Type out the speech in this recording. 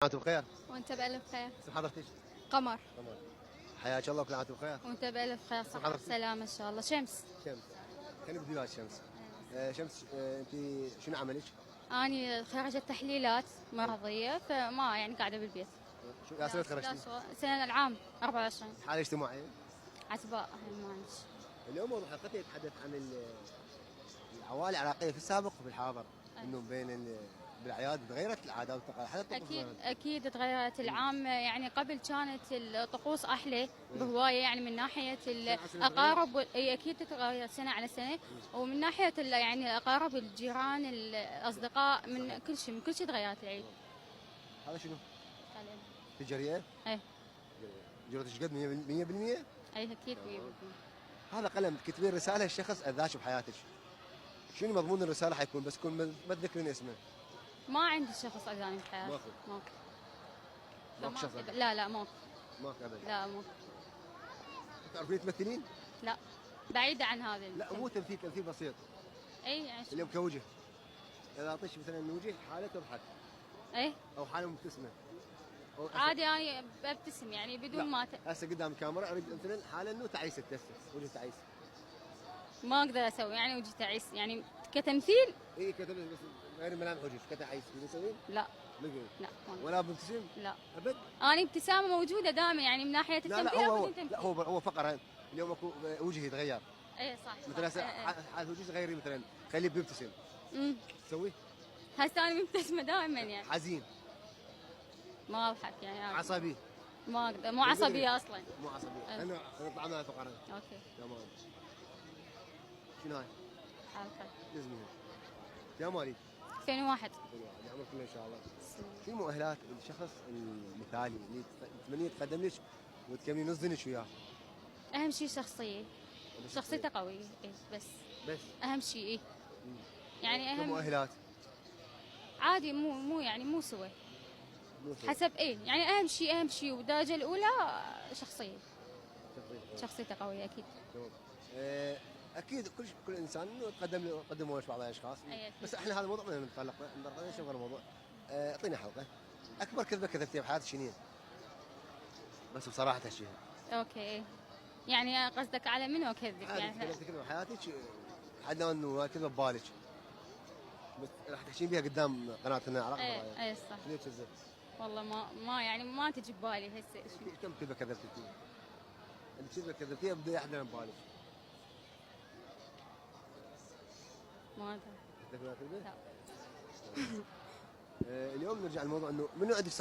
وانتم بخير. وانت بألف خير. اسم حضرتك؟ قمر. قمر. حياك الله وكل عام وانتم بخير. وانت بألف خير. اسم صحة حضرتك؟ وسلامة ان شاء الله. شمس. شمس. خلينا نبدي وياك شمس. شمس، انت شنو عملك؟ اني خريجة تحليلات مرضية، فما يعني قاعدة بالبيت. شو يا سنة تخرجتي؟ سنة العام 24. حالة اجتماعية. عتباء المانش. اليوم موضوع حلقتي يتحدث عن العوائل العراقية في السابق وفي الحاضر، انه بالاعياد تغيرت العادات والتقاليد حتى الطقوس. اكيد تغيرت العام، يعني قبل كانت الطقوس احلى بهوايه، يعني من ناحيه الاقارب اي اكيد تتغير سنه على سنه، ومن ناحيه يعني الاقارب الجيران الاصدقاء، من كل شيء تغيرت العيد. هذا شنو؟ قلم. تجارية؟ ايه. جرتك قد 100%؟ اي اكيد 100%. هذا قلم تكتبين رسالة لشخص اذاك بحياتك، شنو مضمون الرسالة حيكون؟ بس كون ما تذكرين اسمه. ما عندي شخص اذاني بحياتي. ماكو. ماكو شخص. لا ماكو. ماكو ابدا. لا ماكو. تعرفين تمثلين؟ لا، بعيدة عن هذا لا مو تمثيل، تمثيل بسيط. اي يعني اليوم كوجه، اذا اعطيك مثلا وجه حاله تضحك. ايه. او حاله مبتسمه. عادي انا ببتسم يعني بدون ما هسه قدام الكاميرا اريد مثلا حاله انه تعيسه، وجه تعيس. ما اقدر اسوي يعني وجه تعيس يعني كتمثيل. اي كتب بس غير ملامح وجهك كتعيس تسوين؟ لا. لا ما ولا بمبتسم؟ لا ابد. انا ابتسامه موجوده دائما يعني من ناحيه التمثيل. لا هو فقره. اليوم اكو وجهه يتغير. اي صح. مثلا حال وجهك غيري مثلا خليه بيبتسم. تسوي؟ هسه انا مبتسمه دائما يعني. حزين. ما اضحك يعني. عصبي. ما اقدر، مو عصبيه اصلا. مو عصبيه. انا نطلع من الفقره. اوكي تمام. شنو هاي؟ حلقه لازمها. يا مالي 2001. عمرك كله ان شاء الله. شنو مؤهلات الشخص المثالي اللي تتمنى يتقدم لك وتكملين نص دينك وياه؟ اهم شيء شخصيته قويه. اي بس اهم شيء. اي يعني اهم مؤهلات عادي، مو يعني مو سوى حسب ايه يعني. اهم شيء والدرجه الاولى شخصيته قويه اكيد. اكيد كل انسان يقدم له بعض الاشخاص. بس احنا هذا الموضوع ما نتطرق له غير الموضوع. اعطينا حلقه. اكبر كذبه كذبتيها بحياتك شنو؟ بس بصراحه هالشيء. اوكي يعني قصدك على منو كذب يعني؟ كذبت كذبه بحياتك حدنا انه كذبه ببالك بس راح تحكين بها قدام قناتنا عراق. اي صح. ليش كذبت؟ والله ما يعني ما تجي ببالي هسه. كم كذبه كذبتي؟ الكذبه كذبتيها بدا احد ببالك. ما ادري. لا. اليوم نرجع للموضوع انه منو عندك